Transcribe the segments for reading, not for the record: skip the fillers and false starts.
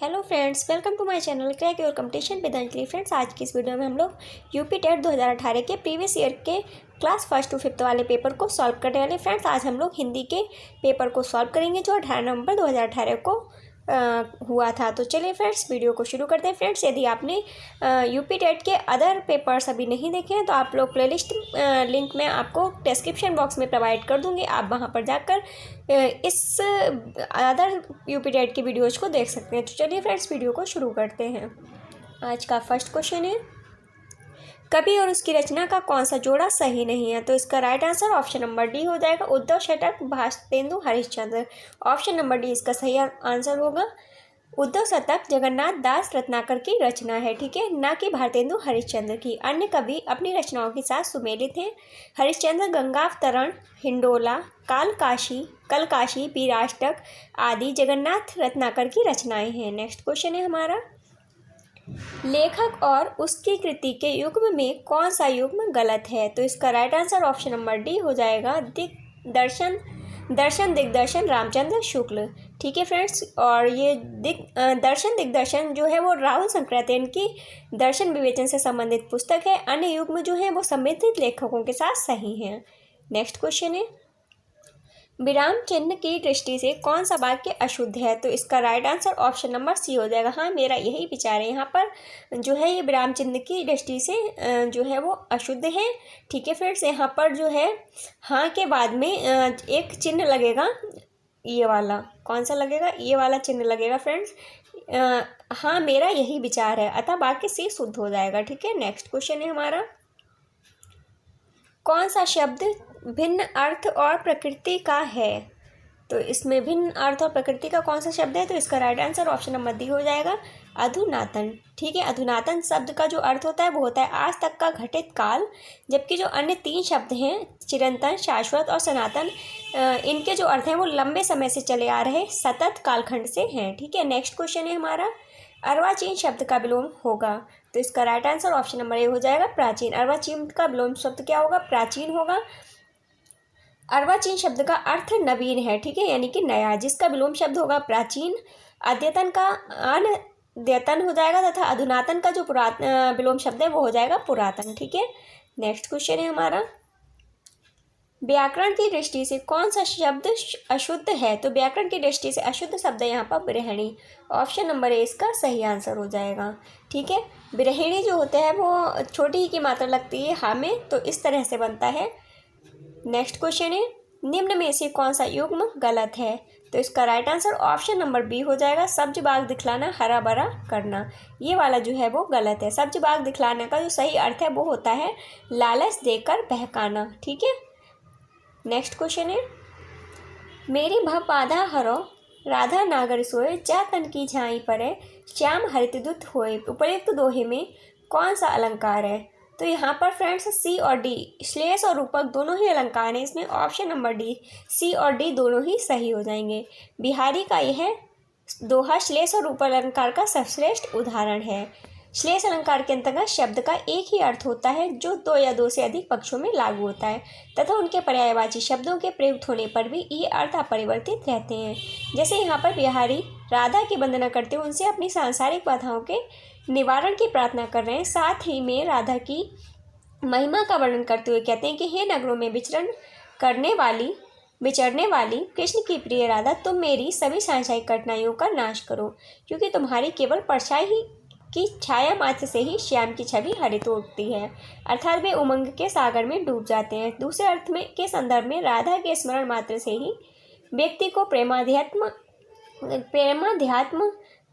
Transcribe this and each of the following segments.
Hello friends, welcome to my channel crack your competition with Anjali. Friends, आज की इस video में हम लोग यूपी टेट 2018 के प्रीवियस ईयर के क्लास 1 to 5 वाले पेपर को सॉल्व करने वाले। फ्रेंड्स, आज हम लोग हिंदी के पेपर को सॉल्व करेंगे जो 18 नवंबर 2018 को हुआ था। तो चलिए फ्रेंड्स, वीडियो को शुरू करते हैं। फ्रेंड्स, यदि आपने यूपी टेट के अदर पेपर्स अभी नहीं देखे हैं तो आप लोग प्लेलिस्ट लिंक में आपको डिस्क्रिप्शन बॉक्स में प्रोवाइड कर दूंगी। आप वहां पर जाकर इस अदर यूपी टेट की वीडियोज़ को देख सकते हैं। तो चलिए फ्रेंड्स, वीडियो को शुरू करते हैं। आज का फर्स्ट क्वेश्चन है, कवि और उसकी रचना का कौन सा जोड़ा सही नहीं है? तो इसका right answer option number D हो जाएगा, उद्धव शतक Bharatendu Harishchandra. Option number D इसका सही आंसर होगा। उद्धव शतक जगन्नाथ दास रत्नाकर की रचना है, ठीक है, ना कि भारतेंदु हरिश्चंद्र की। अन्य कवि अपनी रचनाओं के साथ सुमेलित हैं। हरिश्चंद्र गंगावतरण, हिंडोला, कलकाशी, वीराष्टक आदि जगन्नाथ रत्नाकर की रचनाएं हैं। नेक्स्ट क्वेश्चन है हमारा, लेखक और उसकी कृति के युग्म में कौन सा युग्म गलत है? तो इसका right answer option number D हो जाएगा, दर्शन दिग्दर्शन रामचंद्र शुक्ल। ठीक है फ्रेंड्स, और ये दर्शन दिग्दर्शन जो है वो राहुल संकृतेन की दर्शन विवेचन से संबंधित पुस्तक है। अन्य युग्म जो है वो संबंधित लेखकों के साथ सही हैं। नेक्स्ट क्वेश्चन है, विराम चिन्ह की दृष्टि से कौन सा वाक्य अशुद्ध है? तो इसका right answer option number C हो जाएगा। हाँ, मेरा यही विचार है। यहाँ पर जो है ये विराम चिन्ह की दृष्टि से जो है वो अशुद्ध है। ठीक है फ्रेंड्स, यहाँ पर जो है हाँ के बाद में एक चिन्ह लगेगा, ये वाला। कौन सा लगेगा? ये वाला चिन्ह लगेगा फ्रेंड्स। हाँ, मेरा यही विचार है, अतः वाक्य सी शुद्ध हो जाएगा। ठीक है, नेक्स्ट क्वेश्चन है हमारा, कौन सा शब्द भिन्न अर्थ और प्रकृति का है? तो इसमें भिन्न अर्थ और प्रकृति का कौन सा शब्द है? तो इसका right answer option number D हो जाएगा, अधुनातन। ठीक है, अधुनातन शब्द का जो अर्थ होता है वो होता है आज तक का घटित काल, जबकि जो अन्य 3 शब्द हैं, चिरंतन, शाश्वत और सनातन, इनके जो अर्थ हैं वो लंबे समय से चले आ रहे सतत कालखंड से हैं। ठीक है, नेक्स्ट क्वेश्चन है हमारा, अर्वाचीन शब्द का विलोम होगा? तो इसका right answer option number A हो जाएगा, प्राचीन। अर्वाचीन का विलोम शब्द क्या होगा? प्राचीन होगा। अर्वाचीन शब्द का अर्थ नवीन है, ठीक है, यानी कि नया, जिसका विलोम शब्द होगा प्राचीन। अद्यतन का अनद्यतन हो जाएगा तथा अधुनातन का जो विलोम शब्द है वो हो जाएगा पुरातन। ठीक है, नेक्स्ट क्वेश्चन है हमारा, व्याकरण की दृष्टि से कौन सा शब्द अशुद्ध है? तो व्याकरण की दृष्टि से अशुद्ध शब्द है यहाँ पर विरहिणी। ऑप्शन नंबर ए इसका सही आंसर हो जाएगा। ठीक है, विरहिणी जो होते हैं वो छोटी ही की मात्रा लगती है हाँ में, तो इस तरह से बनता है। नेक्स्ट क्वेश्चन है, निम्न में से कौन सा युग्म गलत है? तो इसका right answer option number B हो जाएगा, सब्ज बाग दिखलाना, हरा भरा करना। ये वाला जो है वो गलत है। सब्ज बाग दिखलाने का जो सही अर्थ है वो होता है लालच देकर बहकाना। ठीक है, नेक्स्ट क्वेश्चन है, मेरी भव बाधा हरो राधा नागर सोए, जा तन की झाई परे श्याम हरित दुत होए। उपयुक्त दोहे में कौन सा अलंकार है? तो यहाँ पर फ्रेंड्स सी और डी, श्लेष और रूपक दोनों ही अलंकार हैं। इसमें ऑप्शन नंबर डी, सी और डी दोनों ही सही हो जाएंगे। बिहारी का यह दोहा श्लेष और रूपक अलंकार का सर्वश्रेष्ठ उदाहरण है। श्लेष अलंकार के अंतर्गत शब्द का एक ही अर्थ होता है जो 2 या 2 से अधिक पक्षों में लागू होता है तथा उनके पर्यायवाची शब्दों के प्रयुक्त होने पर भी ये अर्थ अपरिवर्तित रहते हैं। जैसे यहाँ पर बिहारी राधा की वंदना करते हुए उनसे अपनी सांसारिक बाधाओं के निवारण की प्रार्थना कर रहे हैं, साथ ही में राधा की महिमा का वर्णन करते हुए कहते हैं कि हे नगरों में विचरने वाली कृष्ण की प्रिय राधा, तुम मेरी सभी सांसारिक कठिनाइयों का नाश करो, क्योंकि तुम्हारी केवल परछाई ही की छाया मात्र से ही श्याम की छवि हरित उठती है। अर्थात वे उमंग के सागर में डूब जाते हैं। दूसरे अर्थ में के संदर्भ में राधा के स्मरण मात्र से ही व्यक्ति को प्रेमाध्यात्म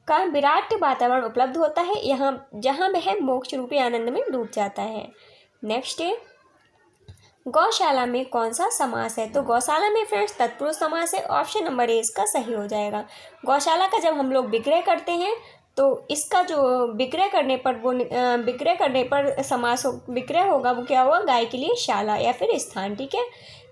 का विराट वातावरण उपलब्ध होता है, यहाँ जहाँ वह मोक्ष रूपी आनंद में डूब जाता है। नेक्स्ट है, गौशाला में कौन सा समास है? तो गौशाला में फ्रेंड्स तत्पुरुष समास है। ऑप्शन नंबर ए इसका सही हो जाएगा। गौशाला का जब हम लोग विग्रह करते हैं तो इसका जो विग्रह करने पर समास विग्रह होगा वो क्या होगा? गाय के लिए शाला या फिर स्थान। ठीक है,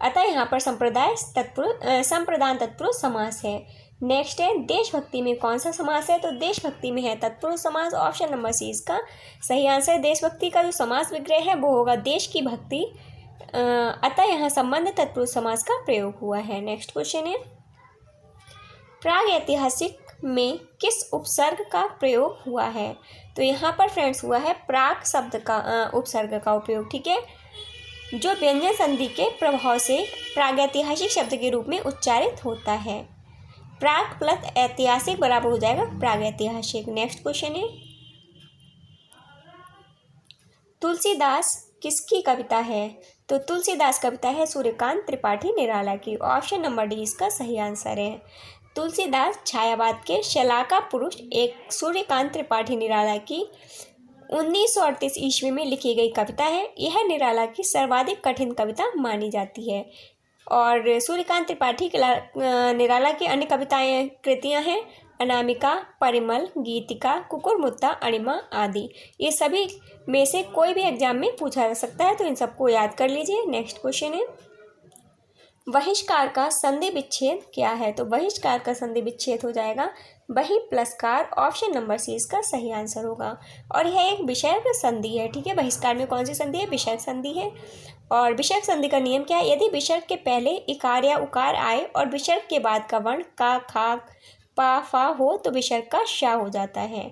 अतः यहाँ पर संप्रदान तत्पुरुष समास है। नेक्स्ट है, देशभक्ति में कौन सा समास है? तो देशभक्ति में है तत्पुरुष समास। ऑप्शन नंबर सी इसका सही आंसर। देशभक्ति का जो समास विग्रह है वो होगा देश की भक्ति, अतः यहाँ संबंध तत्पुरुष समास का प्रयोग हुआ है। नेक्स्ट क्वेश्चन है, प्राग ऐतिहासिक में किस उपसर्ग का प्रयोग हुआ है? तो यहाँ पर फ्रेंड्स हुआ है प्राक शब्द का उपसर्ग का उपयोग। ठीक है, जो व्यंजन संधि के प्रभाव से प्रागैतिहासिक शब्द के रूप में उच्चारित होता है। प्राक प्लस ऐतिहासिक बराबर हो जाएगा प्रागैतिहासिक। नेक्स्ट क्वेश्चन है, तुलसीदास किसकी कविता है? तो तुलसीदास कविता है सूर्यकांत त्रिपाठी निराला की। ऑप्शन नंबर डी इसका सही आंसर है। तुलसीदास छायावाद के शलाका पुरुष एक सूर्यकांत त्रिपाठी निराला की 1938 ईस्वी में लिखी गई कविता है। यह निराला की सर्वाधिक कठिन कविता मानी जाती है। और सूर्यकांत त्रिपाठी निराला की अन्य कविताएं कृतियां हैं अनामिका, परिमल, गीतिका, कुकुरमुत्ता, अणिमा आदि। ये सभी में से कोई भी एग्जाम में पूछा जा सकता है, तो इन सबको याद कर लीजिए। नेक्स्ट क्वेश्चन है, बहिष्कार का संधि विच्छेद क्या है? तो बहिष्कार का संधि विच्छेद हो जाएगा बहि प्लस कार। ऑप्शन नंबर सी इसका सही आंसर होगा। और यह एक विषयक संधि है। ठीक है, बहिष्कार में कौन सी संधि है? विषयक संधि है। और विषयक संधि का नियम क्या है? यदि विसर्ग के पहले इकार या उकार आए और विसर्ग के बाद का वर्ण का, खा, पा, फा हो तो विसर्ग का शा हो जाता है।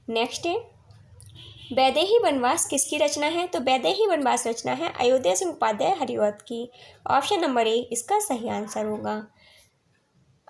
नेक्स्ट है, वैदेही वनवास किसकी रचना है? तो वैदेही वनवास रचना है अयोध्या सिंह उपाध्याय हरिऔध की। ऑप्शन नंबर ए इसका सही आंसर होगा।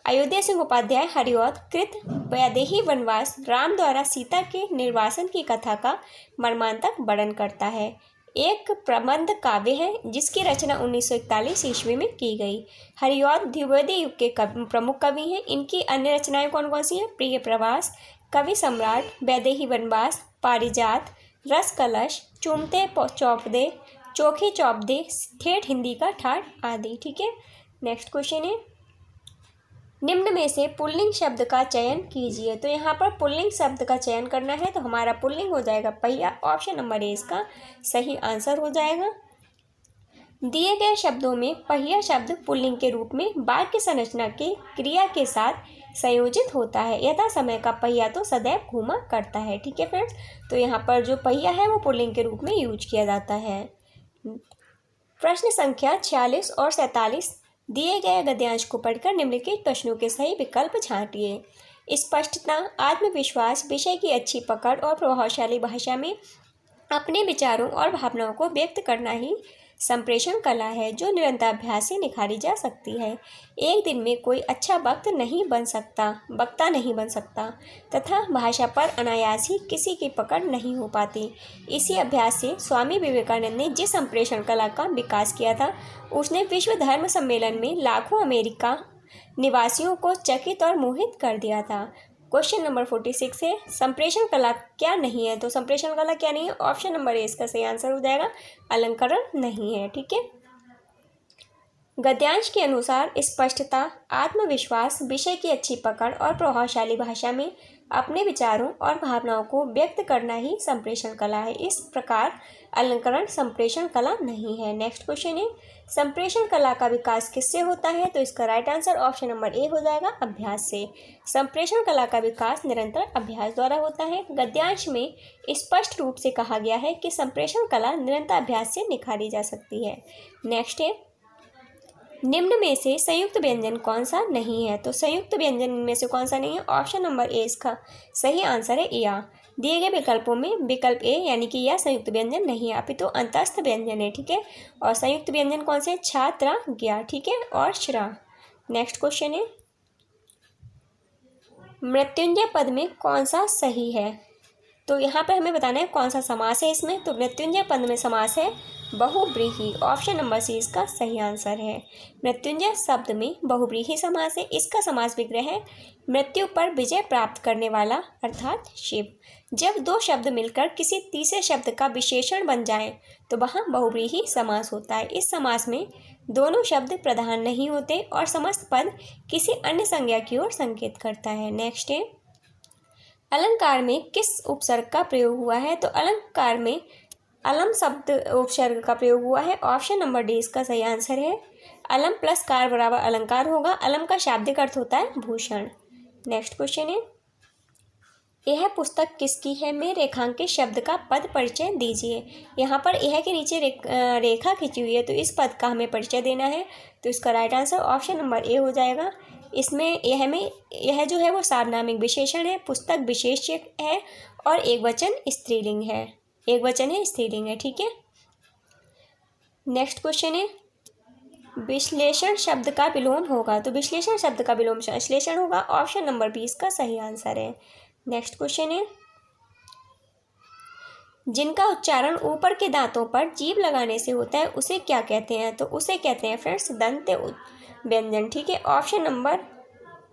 अयोध्या सिंह उपाध्याय हरिऔध कृत वैदेही वनवास राम द्वारा सीता के निर्वासन की कथा का मर्मांतक वर्णन करता है। एक प्रबंध काव्य है जिसकी रचना 1941 ईस्वी में की गई। हरिऔध द्विवेदी युग के प्रमुख कवि हैं। इनकी अन्य रचनाएं कौन कौन सी हैं? प्रिय प्रवास, कवि सम्राट, वैदेही वनवास, पारिजात, रस कलश, चूमते चौपदे, चोखे चौपदे, ठेठ हिंदी का ठाठ आदि। ठीक है, नेक्स्ट क्वेश्चन है, निम्न में से पुल्लिंग शब्द का चयन कीजिए। तो यहाँ पर पुल्लिंग शब्द का चयन करना है, तो हमारा पुल्लिंग हो जाएगा पहिया। ऑप्शन नंबर ए इसका सही आंसर हो जाएगा। दिए गए शब्दों में पहिया शब्द पुल्लिंग के रूप में वाक्य संरचना के क्रिया के साथ संयोजित होता है। यथा समय का पहिया तो सदैव घूमा करता है। ठीक है फ्रेंड्स, तो यहाँ पर जो पहिया है वो पुल्लिंग के रूप में यूज किया जाता है। प्रश्न संख्या 46 और 47 दिए गए गद्यांश को पढ़कर निम्नलिखित प्रश्नों के सही विकल्प छांटिए। स्पष्टता, आत्मविश्वास, विषय की अच्छी पकड़ और प्रभावशाली भाषा में अपने विचारों और भावनाओं को व्यक्त करना ही संप्रेषण कला है, जो निरंतर अभ्यास से निखारी जा सकती है। एक दिन में कोई अच्छा वक्ता नहीं बन सकता तथा भाषा पर अनायास ही किसी की पकड़ नहीं हो पाती। इसी अभ्यास से स्वामी विवेकानंद ने जिस संप्रेषण कला का विकास किया था, उसने विश्व धर्म सम्मेलन में लाखों अमेरिका निवासियों को चकित और मोहित कर दिया था। क्वेश्चन नंबर 46 है, संप्रेषण कला क्या नहीं है? तो संप्रेषण कला क्या नहीं है? ऑप्शन नंबर ए इसका सही आंसर हो जाएगा अलंकरण नहीं है। ठीक है, गद्यांश के अनुसार स्पष्टता, आत्मविश्वास, विषय की अच्छी पकड़ और प्रभावशाली भाषा में अपने विचारों और भावनाओं को व्यक्त करना ही संप्रेषण कला है। इस प्रकार अलंकरण संप्रेषण कला नहीं है। नेक्स्ट क्वेश्चन है, संप्रेषण कला का विकास किससे होता है? तो इसका right answer option number A हो जाएगा अभ्यास से। संप्रेषण कला का विकास निरंतर अभ्यास द्वारा होता है। गद्यांश में स्पष्ट रूप से कहा गया है कि संप्रेषण कला निरंतर अभ्यास से निखारी जा सकती है। नेक्स्ट है, निम्न में से संयुक्त व्यंजन कौन सा नहीं है? तो संयुक्त व्यंजन में से कौन सा नहीं है? ऑप्शन नंबर ए इसका सही आंसर है या। दिए गए विकल्पों में विकल्प ए यानी कि यह संयुक्त व्यंजन नहीं है, अपितु अंतस्थ व्यंजन है। ठीक है, और संयुक्त व्यंजन कौन से? छात्रा, ज्ञा, ठीक है, और श्रा। नेक्स्ट क्वेश्चन है, मृत्युंजय पद में कौन सा सही है? तो यहाँ पर हमें बताना है कौन सा समास है इसमें। तो मृत्युंजय पद में समास है बहुव्रीहि। ऑप्शन नंबर सी इसका सही आंसर है। मृत्युंजय शब्द में बहुव्रीहि समास है। इसका समास विग्रह है मृत्यु पर विजय प्राप्त करने वाला अर्थात शिव। जब दो शब्द मिलकर किसी तीसरे शब्द का विशेषण बन जाए तो वहाँ बहुव्रीहि समास होता है। इस समास में दोनों शब्द प्रधान नहीं होते और समस्त पद किसी अन्य संज्ञा की ओर संकेत करता है। नेक्स्ट है, अलंकार में किस उपसर्ग का प्रयोग हुआ है? तो अलंकार में अलम शब्द उपसर्ग का प्रयोग हुआ है। ऑप्शन नंबर डी इसका सही आंसर है। अलम प्लस कार बराबर अलंकार होगा। अलम का शाब्दिक अर्थ होता है भूषण। नेक्स्ट क्वेश्चन है, यह पुस्तक किसकी है में रेखांकित शब्द का पद परिचय दीजिए। यहाँ पर यह के नीचे रेखा खींची हुई है, तो इस पद का हमें परिचय देना है। तो इसका right answer option number A हो जाएगा। इसमें यह जो है वो सार्वनामिक विशेषण है, पुस्तक विशेष्य है और एक वचन स्त्रीलिंग है, एक वचन है स्त्रीलिंग है। ठीक है, नेक्स्ट क्वेश्चन है विश्लेषण शब्द का विलोम होगा, तो विश्लेषण शब्द का विलोम संश्लेषण होगा। ऑप्शन नंबर 20 का सही आंसर है। नेक्स्ट क्वेश्चन है जिनका उच्चारण ऊपर के दांतों पर जीभ लगाने से होता है उसे क्या कहते हैं, तो उसे कहते हैं फ्रेंड्स दंत व्यंजन। ठीक है, ऑप्शन नंबर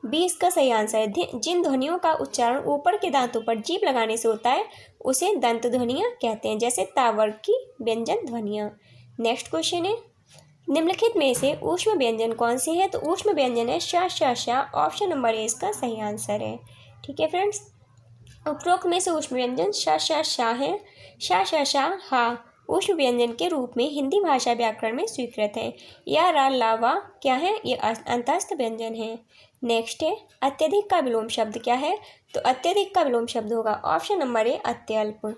20 का सही आंसर है। जिन ध्वनियों का उच्चारण ऊपर के दांतों पर जीभ लगाने से होता है उसे दंत ध्वनियाँ कहते हैं, जैसे तावर्ग की व्यंजन ध्वनियाँ। नेक्स्ट क्वेश्चन है निम्नलिखित में से ऊष्म व्यंजन कौन से है, तो ऊष्म व्यंजन है श श श। ऑप्शन नंबर ए इसका सही आंसर है। ठीक है फ्रेंड्स, उपरोक्त में से ऊष्म व्यंजन श श श है। श श श हा ऊष्म व्यंजन के रूप में हिंदी भाषा व्याकरण में स्वीकृत है। या रा ला वा क्या है, ये अंतस्थ व्यंजन है। नेक्स्ट है अत्यधिक का विलोम शब्द क्या है, तो अत्यधिक का विलोम शब्द होगा ऑप्शन नंबर ए अत्यल्प।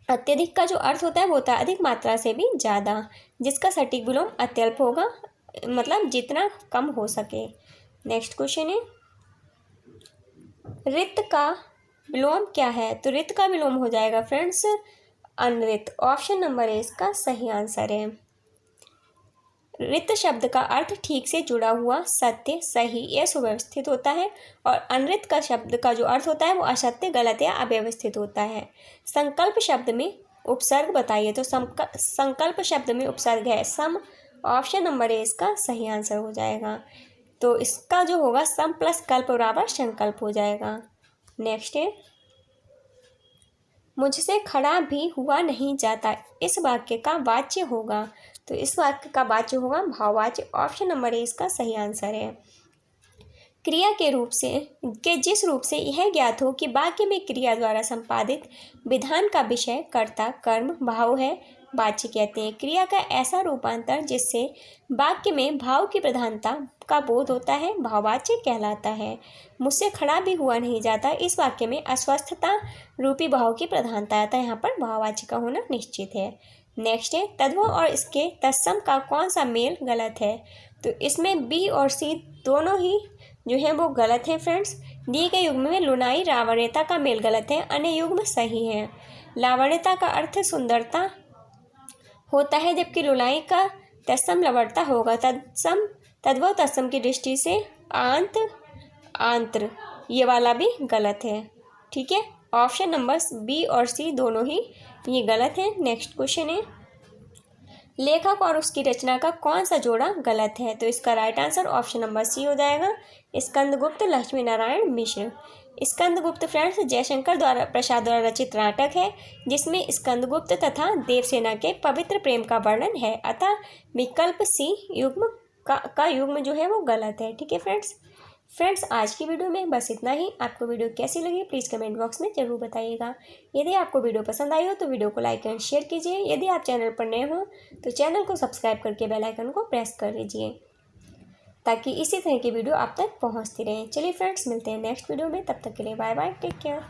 अत्यधिक का जो अर्थ होता है वो होता है अधिक मात्रा से भी ज़्यादा, जिसका सटीक विलोम अत्यल्प होगा, मतलब जितना कम हो सके। नेक्स्ट क्वेश्चन है रित का विलोम क्या है, तो रित का विलोम हो जाएगा फ्रेंड्स अनरित। ऑप्शन नंबर ए इसका सही आंसर है। रित शब्द का अर्थ ठीक से जुड़ा हुआ, सत्य, सही या सुव्यवस्थित होता है, और अनरित का शब्द का जो अर्थ होता है वो असत्य, गलत या अव्यवस्थित होता है। संकल्प शब्द में उपसर्ग बताइए, तो संकल्प शब्द में उपसर्ग है सम। ऑप्शन नंबर ए इसका सही आंसर हो जाएगा। तो इसका जो होगा सम प्लस कल्प बराबर संकल्प हो जाएगा। नेक्स्ट है मुझसे खड़ा भी हुआ नहीं जाता, इस वाक्य का वाच्य होगा, तो इस वाक्य का वाच्य होगा भाववाच्य। ऑप्शन नंबर ए इसका सही आंसर है। क्रिया के जिस रूप से यह ज्ञात हो कि वाक्य में क्रिया द्वारा संपादित विधान का विषय कर्ता कर्म भाव है, वाच्य कहते हैं। क्रिया का ऐसा रूपांतर जिससे वाक्य में भाव की प्रधानता का बोध होता है भाववाच्य कहलाता है। मुझसे खड़ा भी हुआ नहीं जाता, इस वाक्य में अस्वस्थता रूपी भाव की प्रधानता आता है, यहाँ पर भाववाच्य का होना निश्चित है। नेक्स्ट है तद्भव और इसके तत्सम का कौन सा मेल गलत है, तो इसमें बी और सी दोनों ही जो है वो गलत है फ्रेंड्स। दिए गए युग्म में लुनाई लावण्यता का मेल गलत है, अन्य युग्म सही है। लावण्यता का अर्थ सुंदरता होता है, जबकि लुनाई का तत्सम लवणता होगा। तत्सम तद्भव तत्सम की दृष्टि से आंत आंत्र ये वाला भी गलत है। ठीक है, ऑप्शन नंबर बी और सी दोनों ही ये गलत है। नेक्स्ट क्वेश्चन है लेखक और उसकी रचना का कौन सा जोड़ा गलत है, तो इसका right answer option number C हो जाएगा स्कंदगुप्त लक्ष्मी नारायण मिश्र। स्कंदगुप्त फ्रेंड्स जयशंकर प्रसाद द्वारा रचित नाटक है, जिसमें स्कंदगुप्त तथा देवसेना के पवित्र प्रेम का वर्णन है, अतः विकल्प सी युग्म का युग्म जो है वो गलत है। ठीक है फ्रेंड्स आज की वीडियो में बस इतना ही। आपको वीडियो कैसी लगी प्लीज़ कमेंट बॉक्स में ज़रूर बताइएगा। यदि आपको वीडियो पसंद आई हो तो वीडियो को लाइक एंड शेयर कीजिए। यदि आप चैनल पर नए हो तो चैनल को सब्सक्राइब करके बेल आइकन को प्रेस कर लीजिए, ताकि इसी तरह की वीडियो आप तक पहुंचती रहे। चलिए फ्रेंड्स मिलते हैं नेक्स्ट वीडियो में, तब तक के लिए बाय बाय, टेक केयर।